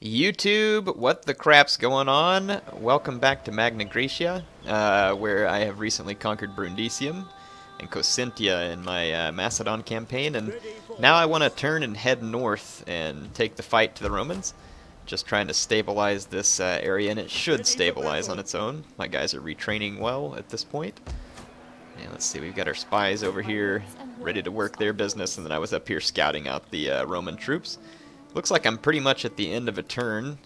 YouTube, what the crap's going on? Welcome back to Magna Graecia, where I have recently conquered Brundisium and Cosentia in my Macedon campaign, and now I want to turn and head north and take the fight to the Romans. Just trying to stabilize this area, and it should stabilize on its own. My guys are retraining well at this point. And let's see, we've got our spies over here ready to work their business, and then I was up here scouting out the Roman troops. Looks like I'm pretty much at the end of a turn.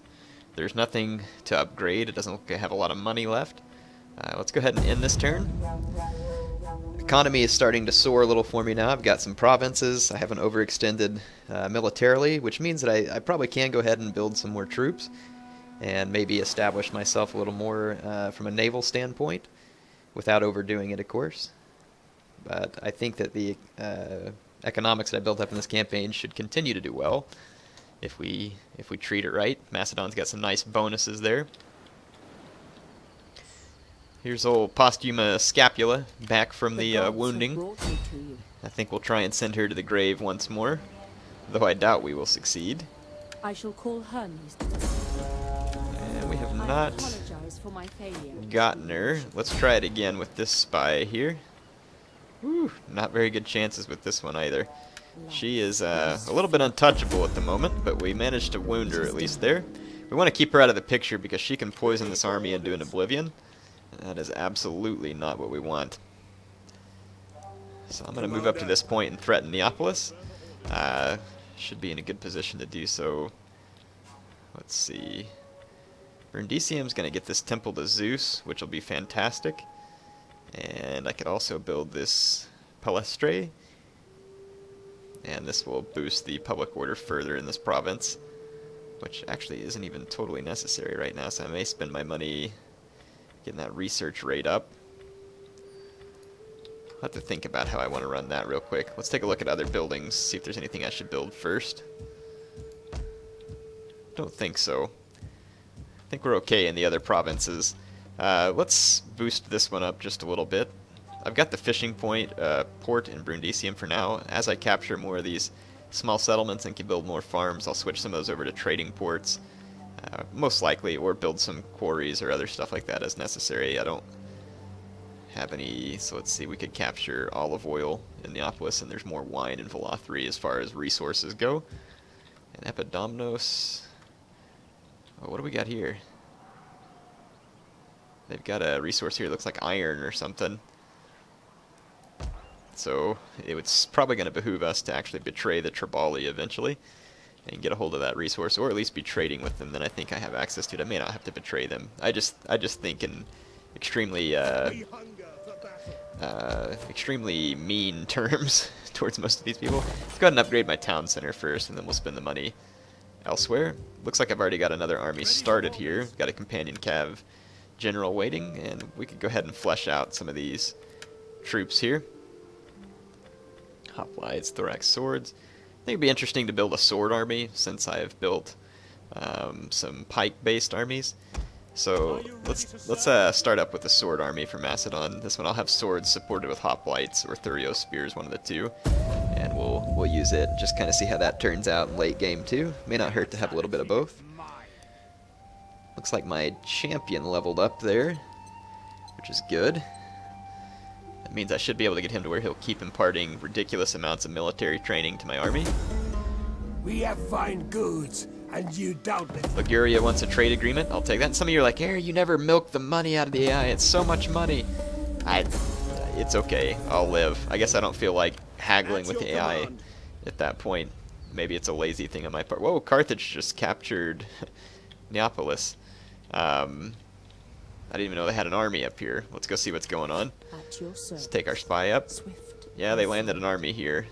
There's nothing to upgrade. It doesn't look like I have a lot of money left. Let's go ahead and end this turn. Economy is starting to soar a little for me now. I've got some provinces. I haven't overextended militarily, which means that I probably can go ahead and build some more troops and maybe establish myself a little more from a naval standpoint without overdoing it, of course. But I think that the economics that I built up in this campaign should continue to do well if we treat it right. Macedon's got some nice bonuses there. Here's old Posthuma Scapula back from the wounding. I think we'll try and send her to the grave once more, though I doubt we will succeed. I shall call Hermes. And we have not gotten her. Let's try it again with this spy here. Whew, not very good chances with this one either. She is a little bit untouchable at the moment, but we managed to wound her at least there. We want to keep her out of the picture because she can poison this army into an oblivion. That is absolutely not what we want. So I'm going to move up to this point and threaten Neapolis. Should be in a good position to do so. Let's see. Brundisium's going to get this temple to Zeus, which will be fantastic. And I could also build this Palestre. And this will boost the public order further in this province, which actually isn't even totally necessary right now, so I may spend my money getting that research rate up. I'll have to think about how I want to run that real quick. Let's take a look at other buildings, see if there's anything I should build first. Don't think so. I think we're okay in the other provinces. Let's boost this one up just a little bit. I've got the fishing point port in Brundisium for now. As I capture more of these small settlements and can build more farms, I'll switch some of those over to trading ports, most likely, or build some quarries or other stuff like that as necessary. I don't have any, so let's see, we could capture olive oil in Neapolis, and there's more wine in Valothri as far as resources go. And Epidomnos, oh, what do we got here? They've got a resource here that looks like iron or something. So it's probably going to behoove us to actually betray the Tribali eventually and get a hold of that resource, or at least be trading with them. Then I think I have access to it. I may not have to betray them. I just think in extremely extremely mean terms towards most of these people. Let's go ahead and upgrade my town center first, and then we'll spend the money elsewhere. Looks like I've already got another army started here. Got a companion cav general waiting, and we could go ahead and flesh out some of these troops here. Hoplites, thorax swords. I think it'd be interesting to build a sword army since I have built some pike-based armies. So let's start up with the sword army for Macedon. This one I'll have swords supported with hoplites or thurio spears, one of the two, and we'll use it. Just kind of see how that turns out in late game too. May not hurt to have a little bit of both. Looks like my champion leveled up there, which is good. That means I should be able to get him to where he'll keep imparting ridiculous amounts of military training to my army. We have fine goods, and you doubtless... Liguria wants a trade agreement. I'll take that. And some of you are like, Heir, you never milk the money out of the AI. It's so much money. It's okay. I'll live. I guess I don't feel like haggling with the AI at that point. Maybe it's a lazy thing on my part. Whoa, Carthage just captured Neapolis. I didn't even know they had an army up here. Let's go see what's going on. Let's take our spy up. Yeah, they landed an army here.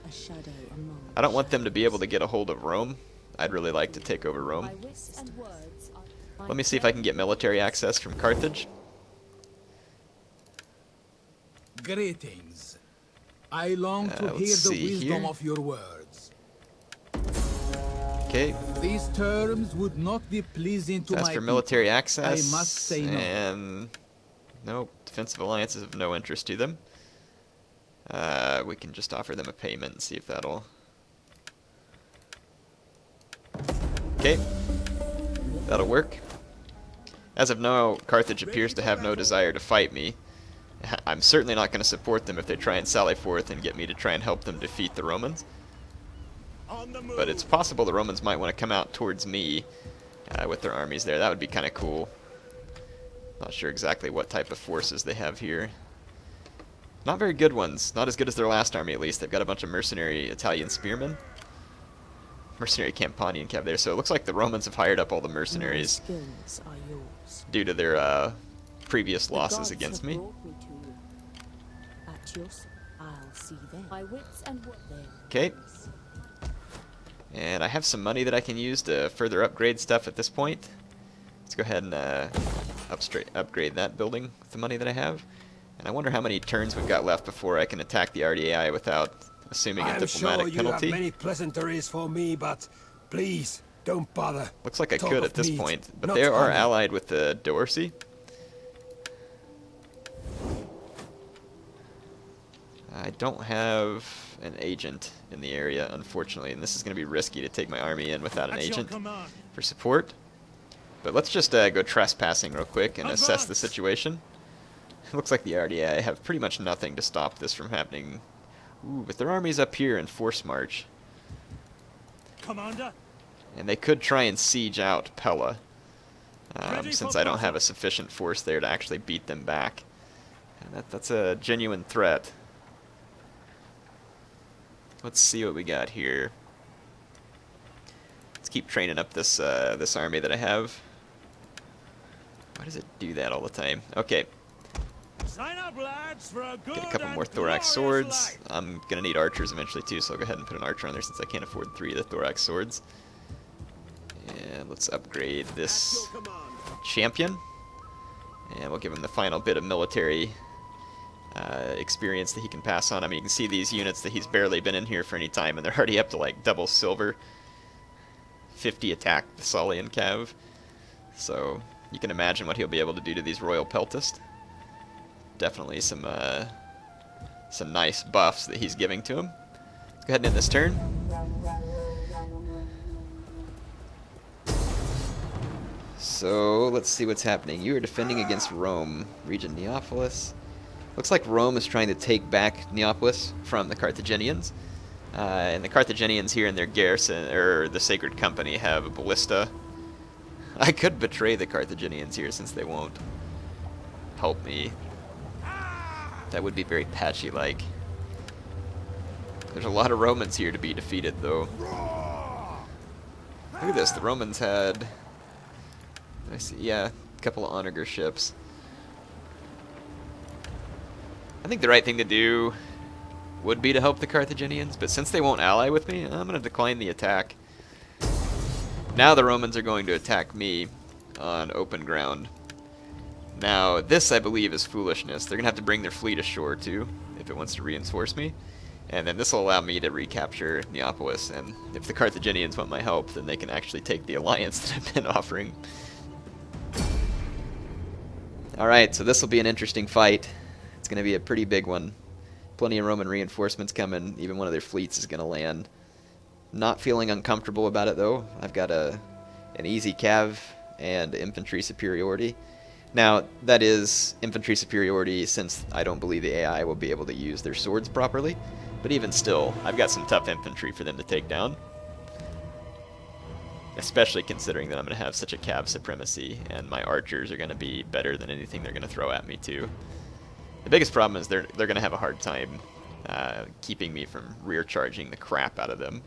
I don't want them to be able to get a hold of Rome. I'd really like to take over Rome. Let me see if I can get military access from Carthage. Greetings. I long to hear the wisdom of your words. Okay. These terms would not be pleasing to That's my for military access. I must say no. And nope, defensive alliances of no interest to them. We can just offer them a payment and see if that'll... Okay. That'll work. As of now, Carthage appears to have no desire to fight me. I'm certainly not going to support them if they try and sally forth and get me to try and help them defeat the Romans. But it's possible the Romans might want to come out towards me with their armies there. That would be kind of cool. Not sure exactly what type of forces they have here. Not very good ones. Not as good as their last army, at least. They've got a bunch of mercenary Italian spearmen. Mercenary Campanian Cavaliers. So it looks like the Romans have hired up all the mercenaries due to their previous losses against me. Okay. And I have some money that I can use to further upgrade stuff at this point. Let's go ahead and upgrade that building with the money that I have. And I wonder how many turns we've got left before I can attack the RDAI without assuming a diplomatic penalty. I'm sure you have many pleasantries for me, but please don't bother. Looks like I could at this point, but they are allied with the Dorsey. I don't have an agent in the area, unfortunately, and this is going to be risky to take my army in without an agent for support. But let's just go trespassing real quick and assess the situation. It looks like the RDA have pretty much nothing to stop this from happening. Ooh, but their army's up here in force march. Commander. And they could try and siege out Pella, since I don't have a sufficient force there to actually beat them back. And that's a genuine threat. Let's see what we got here. Let's keep training up this this army that I have. Why does it do that all the time? Okay. Get a couple more thorax swords. I'm gonna need archers eventually too, so I'll go ahead and put an archer on there since I can't afford 3 of the thorax swords. And let's upgrade this champion. And we'll give him the final bit of military experience that he can pass on. I mean, you can see these units that he's barely been in here for any time, and they're already up to like double silver. 50 attack the Saulian Cav. So you can imagine what he'll be able to do to these Royal Peltist. Definitely some nice buffs that he's giving to him. Let's go ahead and end this turn. So let's see what's happening. You are defending against Rome, region Neapolis. Looks like Rome is trying to take back Neapolis from the Carthaginians. And the Carthaginians here in their garrison, or the Sacred Company, have a ballista. I could betray the Carthaginians here since they won't help me. That would be very patchy-like. There's a lot of Romans here to be defeated, though. Look at this. The Romans had... I see, yeah, a couple of onager ships. I think the right thing to do would be to help the Carthaginians, but since they won't ally with me, I'm going to decline the attack. Now the Romans are going to attack me on open ground. Now, this, I believe, is foolishness. They're going to have to bring their fleet ashore, too, if it wants to reinforce me. And then this will allow me to recapture Neapolis. And if the Carthaginians want my help, then they can actually take the alliance that I've been offering. Alright, so this will be an interesting fight. It's going to be a pretty big one. Plenty of Roman reinforcements coming. Even one of their fleets is going to land. Not feeling uncomfortable about it, though. I've got an easy cav and infantry superiority. Now, that is infantry superiority since I don't believe the AI will be able to use their swords properly. But even still, I've got some tough infantry for them to take down. Especially considering that I'm going to have such a cav supremacy, and my archers are going to be better than anything they're going to throw at me, too. The biggest problem is they're going to have a hard time keeping me from rear charging the crap out of them.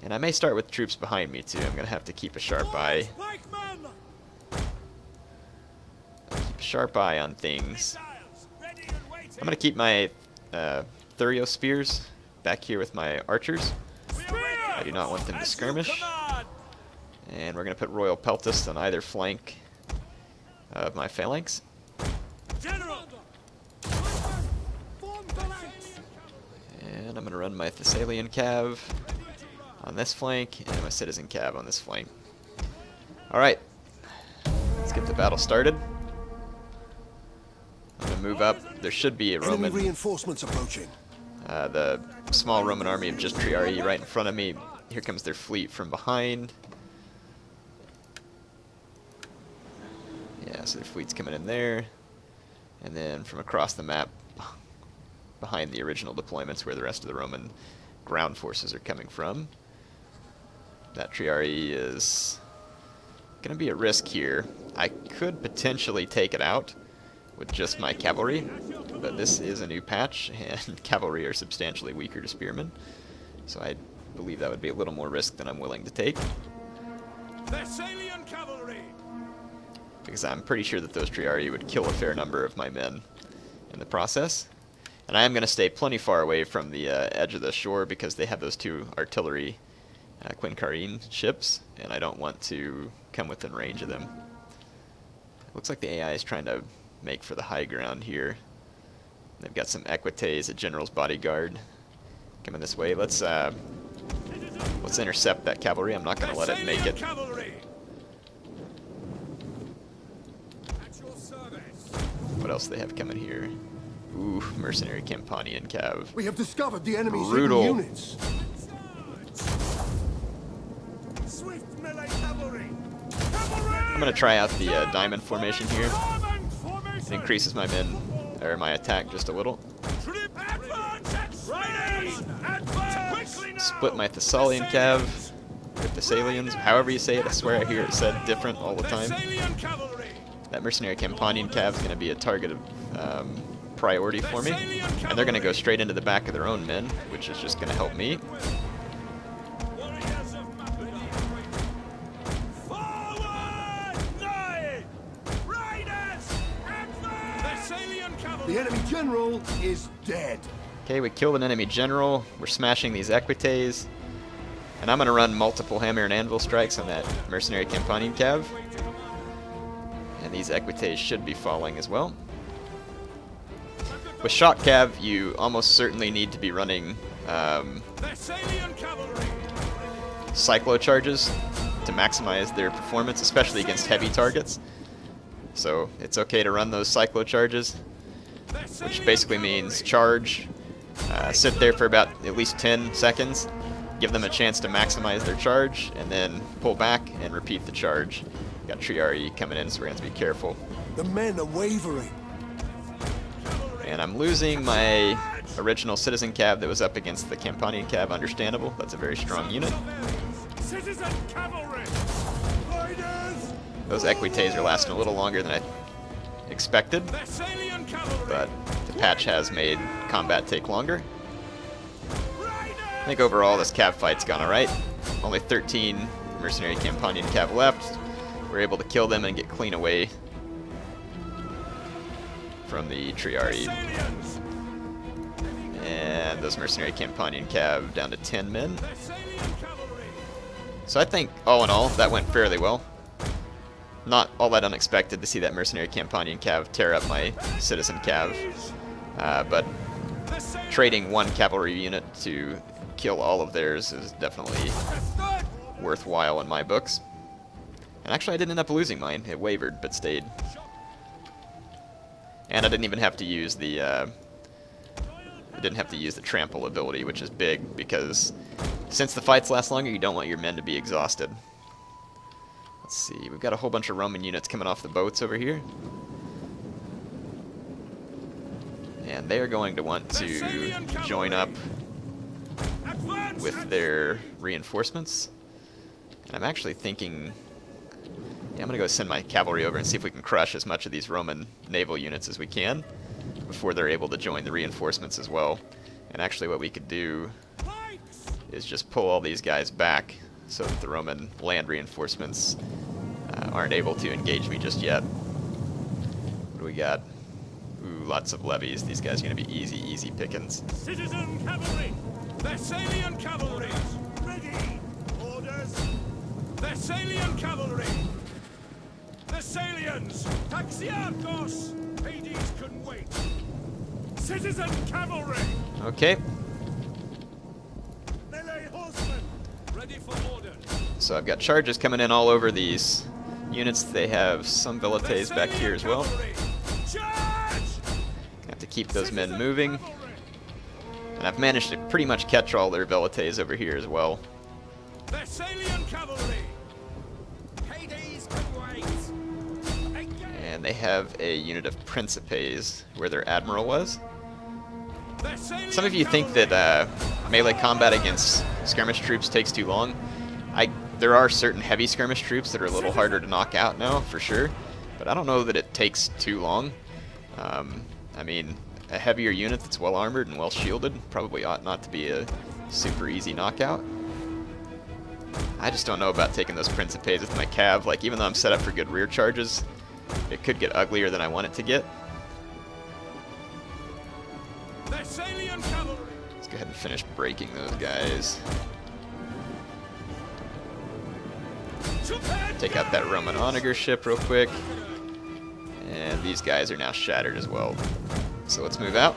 And I may start with troops behind me, too. I'm going to have to keep a sharp eye. Keep a sharp eye on things. I'm going to keep my Thurio spears back here with my archers. I do not want them to skirmish. And we're going to put Royal Peltist on either flank of my phalanx. And I'm going to run my Thessalian Cav on this flank, and my Citizen Cav on this flank. Alright, let's get the battle started. I'm going to move up. There should be a Roman... Enemy reinforcements approaching. The small Roman army of just Triarii right in front of me. Here comes their fleet from behind. Yeah, so their fleet's coming in there. And then from across the map, behind the original deployments where the rest of the Roman ground forces are coming from. That Triarii is going to be a risk here. I could potentially take it out with just my cavalry, but this is a new patch, and cavalry are substantially weaker to spearmen. So I believe that would be a little more risk than I'm willing to take. Thessalian cavalry! Because I'm pretty sure that those Triarii would kill a fair number of my men in the process. And I am going to stay plenty far away from the edge of the shore because they have those two artillery Quincarine ships, and I don't want to come within range of them. Looks like the AI is trying to make for the high ground here. They've got some equites, a general's bodyguard coming this way. Let's intercept that cavalry. I'm not going to let it make it. What else do they have coming here? Ooh, mercenary Campanian cav. We have discovered the enemy's Brutal. units. Swift melee cavalry. I'm going to try out the diamond formation here. It increases my my attack just a little. Split my Thessalian cav with Thessalians, however you say it. I swear I hear it said different all the time. That mercenary Campanian cav is going to be a target of priority for me, and they're going to go straight into the back of their own men, which is just going to help me. The enemy general is dead. Okay, we killed an enemy general. We're smashing these equites. And I'm going to run multiple hammer and anvil strikes on that mercenary Campanian cav. And these equites should be falling as well. With shock cav, you almost certainly need to be running cyclo charges to maximize their performance, especially against heavy targets. So it's okay to run those cyclo charges, which basically means charge, sit there for about at least 10 seconds, give them a chance to maximize their charge, and then pull back and repeat the charge. Got Triarii coming in, so we're going to have to be careful. The men are wavering. And I'm losing my original citizen cav that was up against the Campanian cav. Understandable. That's a very strong unit. Citizen cavalry. Those equites are lasting a little longer than I expected, but the patch has made combat take longer. I think overall this cav fight's gone alright. Only 13 mercenary Campanian cav left. We're able to kill them and get clean away from the Triarii. And those mercenary Campanian cav down to 10 men. So I think, all in all, that went fairly well. Not all that unexpected to see that mercenary Campanian cav tear up my citizen cav, but trading one cavalry unit to kill all of theirs is definitely worthwhile in my books. And actually I didn't end up losing mine. It wavered, but stayed. And I didn't even have to use the trample ability, which is big, because since the fights last longer, you don't want your men to be exhausted. Let's see, we've got a whole bunch of Roman units coming off the boats over here. And they're going to want to join up with their reinforcements. And I'm actually thinking, yeah, I'm going to go send my cavalry over and see if we can crush as much of these Roman naval units as we can before they're able to join the reinforcements as well. And actually what we could do is just pull all these guys back so that the Roman land reinforcements aren't able to engage me just yet. What do we got? Ooh, lots of levies. These guys are going to be easy pickings. Citizen cavalry. Thessalian cavalry. Ready. Orders. Thessalian cavalry. Thessalians. Taxiarchos. Hades couldn't wait. Citizen cavalry. Okay. Melee horsemen. Ready for order. So I've got charges coming in all over these units. They have some velites back here as well. Have to keep those men moving. And I've managed to pretty much catch all their velites over here as well. they have a unit of Principes where their admiral was. Some of you think that melee combat against skirmish troops takes too long. There are certain heavy skirmish troops that are a little harder to knock out now, for sure, but I don't know that it takes too long. I mean, a heavier unit that's well armored and well shielded probably ought not to be a super easy knockout. I just don't know about taking those Principes with my Cav. Like, even though I'm set up for good rear charges, it could get uglier than I want it to get. Let's go ahead and finish breaking those guys. Take out that Roman onager ship real quick. And these guys are now shattered as well. So let's move out.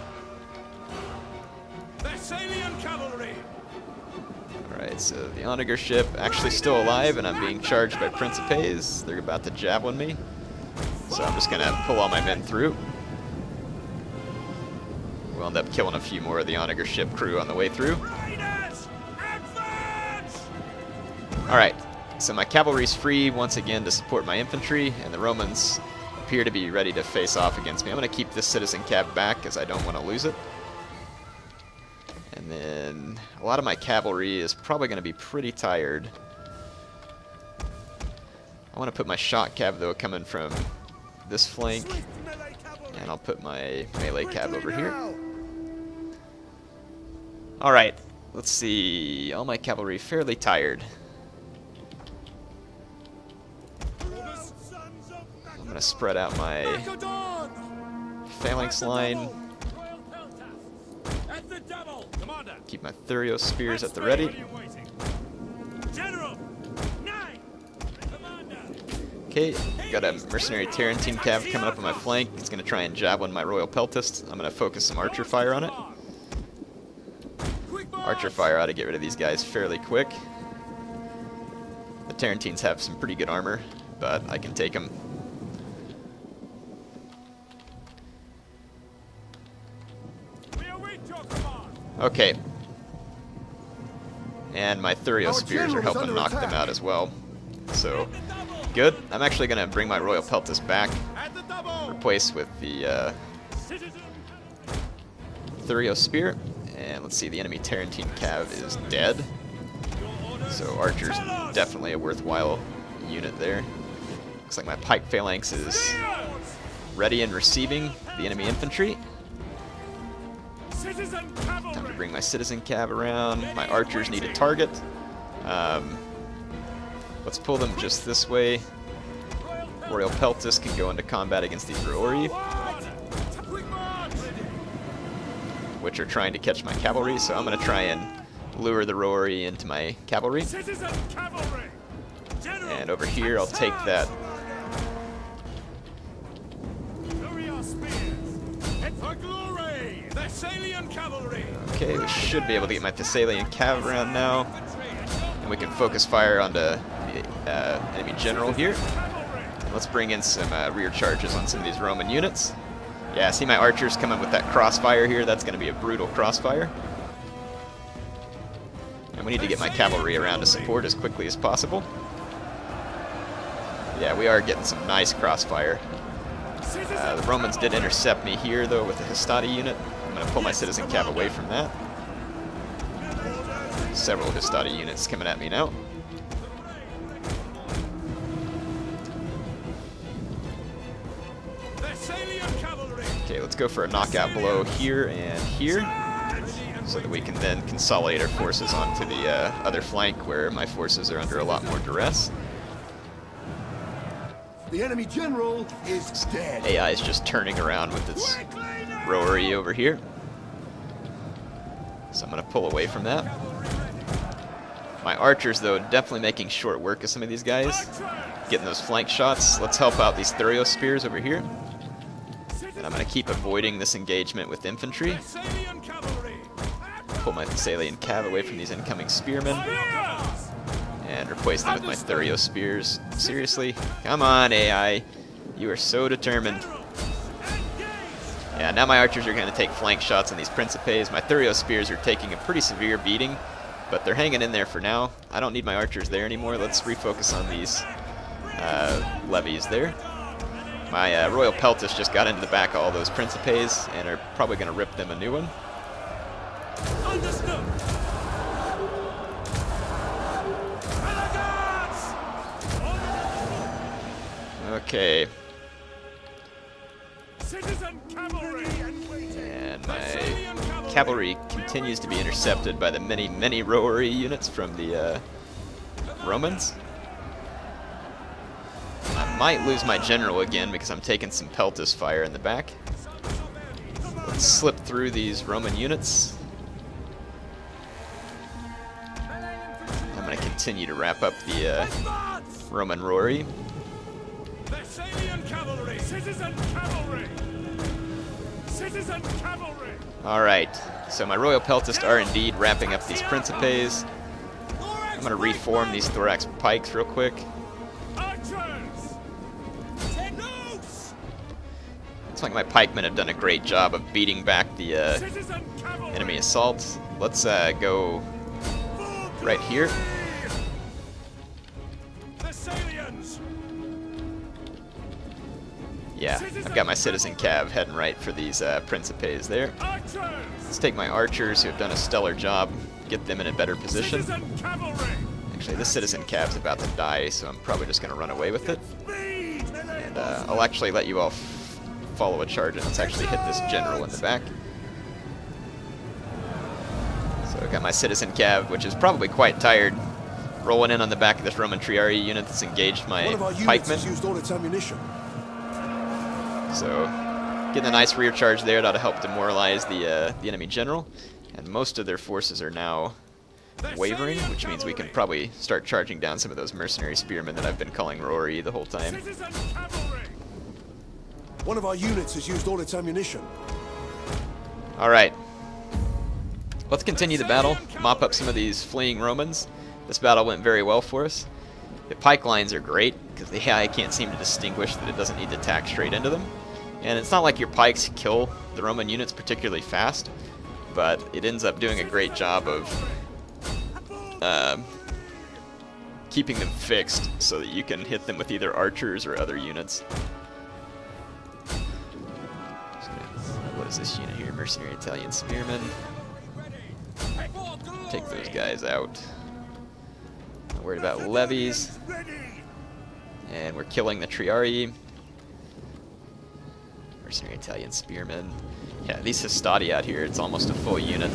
Alright, so the onager ship actually still alive, and I'm being charged by Principes. They're about to javelin me. So I'm just going to pull all my men through. We'll end up killing a few more of the onager ship crew on the way through. Alright, so my cavalry's free once again to support my infantry, and the Romans appear to be ready to face off against me. I'm going to keep this citizen cav back because I don't want to lose it. And then a lot of my cavalry is probably going to be pretty tired. I want to put my shot cav though coming from this flank, and I'll put my melee cav over here. Alright, let's see. All my cavalry fairly tired. I'm going to spread out my phalanx line. Keep my Thurio spears at the ready. Okay, got a mercenary Tarentine cav coming up on my flank. It's going to try and javelin my Royal Peltist. I'm going to focus some archer fire on it. Archer fire ought to get rid of these guys fairly quick. The Tarentines have some pretty good armor, but I can take them. Okay. And my Thurio spears are helping knock them out as well. So, good. I'm actually going to bring my Royal Peltist back. Replace with the Thurio spear. And let's see, the enemy Tarentine cav is dead. So archer's definitely a worthwhile unit there. Looks like my pike phalanx is ready and receiving the enemy infantry. Time to bring my citizen cav around. My archers need a target. Let's pull them just this way. Royal Peltist can go into combat against these Roori, which are trying to catch my cavalry, so I'm going to try and lure the Roori into my cavalry. And over here I'll take that. Okay, we should be able to get my Thessalian cav around now. And we can focus fire onto the enemy general here. And let's bring in some rear charges on some of these Roman units. Yeah, see my archers coming with that crossfire here. That's going to be a brutal crossfire. And we need to get my cavalry around to support as quickly as possible. Yeah, we are getting some nice crossfire. The Romans did intercept me here, though, with the Hastati unit. I'm going to pull my citizen cav away from that. Several Hastati units coming at me now. Okay, let's go for a knockout blow here and here, so that we can then consolidate our forces onto the other flank where my forces are under a lot more duress. The enemy general is dead. AI is just turning around with its Roary over here. So I'm going to pull away from that. My archers, though, definitely making short work of some of these guys. Getting those flank shots. Let's help out these Thurio spears over here. And I'm going to keep avoiding this engagement with infantry. Pull my Thessalian cav away from these incoming spearmen. And replace them with my Thurio spears. Seriously? Come on, AI. You are so determined. Yeah, now my archers are going to take flank shots on these Principes. My Thurio spears are taking a pretty severe beating, but they're hanging in there for now. I don't need my archers there anymore. Let's refocus on these levies there. My Royal Peltis just got into the back of all those Principes and are probably going to rip them a new one. Understood. Okay. Citizen cavalry. And my cavalry continues to be intercepted by the many rowary units from the Romans. I might lose my general again because I'm taking some Peltis fire in the back. Let's slip through these Roman units. I'm going to continue to wrap up the Roman Rory. Thessalian cavalry. Citizen cavalry. Citizen cavalry. Alright, so my Royal Peltists are indeed wrapping up these Principes. I'm going to reform these Thorax Pikes real quick. Looks like my pikemen have done a great job of beating back the enemy assaults. Let's go right here. Yeah, I've got my Citizen Cav heading right for these Principes there. Let's take my archers, who have done a stellar job, get them in a better position. Actually, this Citizen Cav's about to die, so I'm probably just going to run away with it. And I'll actually let you all follow a charge, and let's actually hit this general in the back. So I've got my Citizen Cav, which is probably quite tired, rolling in on the back of this Roman Triarii unit that's engaged my pikemen. So getting a nice rear charge there, that'll help demoralize the enemy general. And most of their forces are now wavering, which means we can probably start charging down some of those mercenary spearmen that I've been calling Rory the whole time. One of our units has used all its ammunition. Alright. Let's continue the battle, mop up some of these fleeing Romans. This battle went very well for us. The pike lines are great, because the AI can't seem to distinguish that it doesn't need to attack straight into them. And it's not like your pikes kill the Roman units particularly fast, but it ends up doing a great job of keeping them fixed so that you can hit them with either archers or other units. What is this unit here? Mercenary Italian Spearmen. Take those guys out. Not worried about levies. And we're killing the Triarii. Mercenary Italian Spearmen. Yeah, these Hastati out here, it's almost a full unit.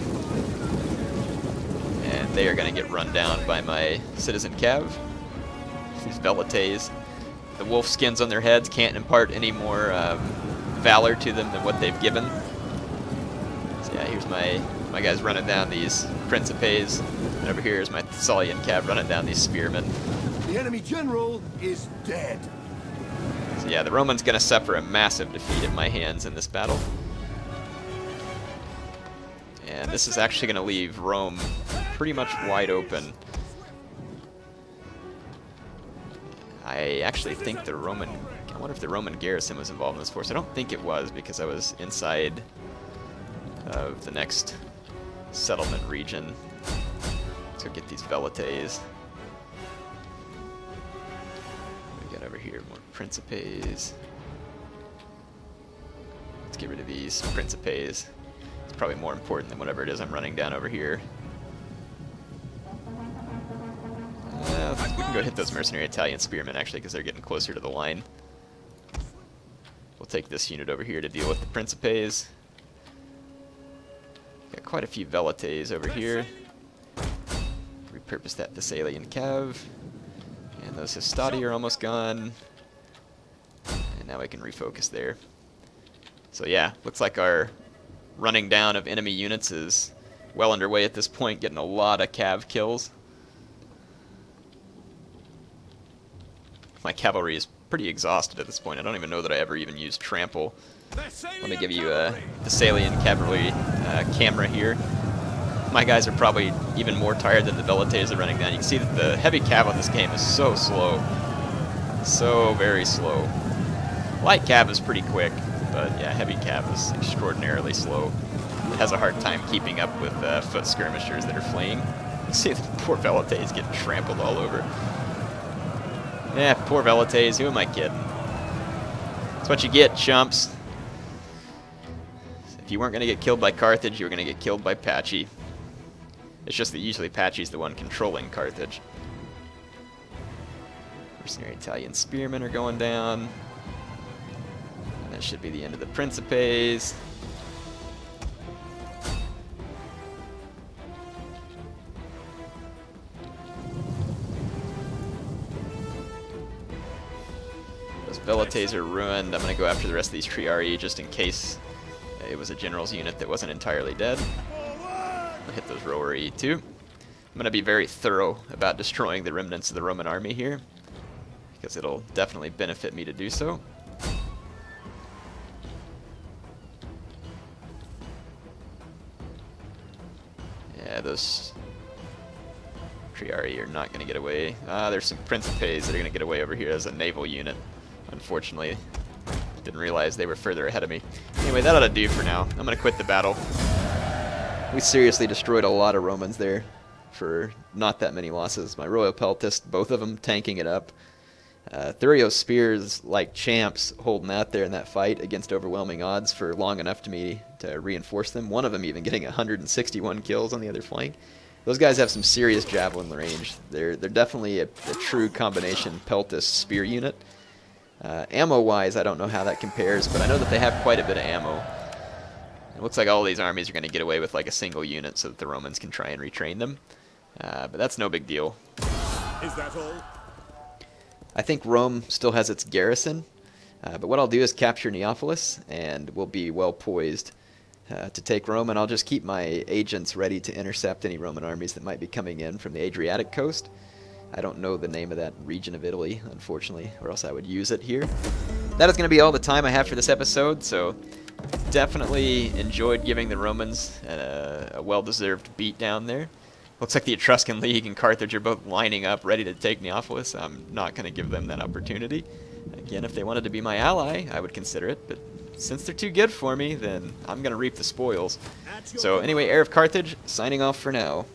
And they are going to get run down by my Citizen Cav. These Velites. The wolf skins on their heads can't impart any more valor to them than what they've given. So yeah, here's my guys running down these Principes. And over here is my Thessalian Cav running down these Spearmen. The enemy general is dead. So yeah, the Romans going to suffer a massive defeat at my hands in this battle. And this is actually going to leave Rome pretty much wide open. I actually think the Roman... I wonder if the Roman garrison was involved in this force. I don't think it was, because I was inside of the next settlement region. Let's go get these Velites. We got over here more Principes. Let's get rid of these Principes. It's probably more important than whatever it is I'm running down over here. We can go hit those mercenary Italian spearmen, actually, because they're getting closer to the line. We'll take this unit over here to deal with the Principes. Got quite a few Velites over here. Repurpose that Thessalian Cav. And those Hastati are almost gone. And now we can refocus there. So yeah, looks like our running down of enemy units is well underway at this point, getting a lot of Cav kills. My cavalry is pretty exhausted at this point. I don't even know that I ever even used trample. Let me give you a Thessalian cavalry camera here. My guys are probably even more tired than the Velites are running down. You can see that the heavy cav on this game is so slow. So very slow. Light cav is pretty quick, but yeah, heavy cav is extraordinarily slow. It has a hard time keeping up with foot skirmishers that are fleeing. You see the poor Velites getting trampled all over. Yeah, poor Velites, who am I kidding? That's what you get, chumps. If you weren't going to get killed by Carthage, you were going to get killed by Patchy. It's just that usually Patchy's the one controlling Carthage. Mercenary Italian spearmen are going down. And that should be the end of the Principes. Those Velites are ruined. I'm going to go after the rest of these Triarii just in case it was a general's unit that wasn't entirely dead. I'll hit those Rowerii too. I'm going to be very thorough about destroying the remnants of the Roman army here, because it'll definitely benefit me to do so. Yeah, those Triarii are not going to get away. There's some Principes that are going to get away over here as a naval unit. Unfortunately, didn't realize they were further ahead of me. Anyway, that ought to do for now. I'm going to quit the battle. We seriously destroyed a lot of Romans there for not that many losses. My Royal Peltists, both of them tanking it up. Thurio's spears, like champs, holding out there in that fight against overwhelming odds for long enough to reinforce them. One of them even getting 161 kills on the other flank. Those guys have some serious javelin range. They're definitely a true combination Peltist spear unit. Ammo-wise, I don't know how that compares, but I know that they have quite a bit of ammo. It looks like all these armies are going to get away with like a single unit so that the Romans can try and retrain them. But that's no big deal. Is that all? I think Rome still has its garrison, but what I'll do is capture Neapolis, and we'll be well poised to take Rome, and I'll just keep my agents ready to intercept any Roman armies that might be coming in from the Adriatic coast. I don't know the name of that region of Italy, unfortunately, or else I would use it here. That is going to be all the time I have for this episode, so definitely enjoyed giving the Romans a well-deserved beat down there. Looks like the Etruscan League and Carthage are both lining up, ready to take Neapolis. I'm not going to give them that opportunity. Again, if they wanted to be my ally, I would consider it, but since they're too good for me, then I'm going to reap the spoils. So anyway, Heir of Carthage, signing off for now.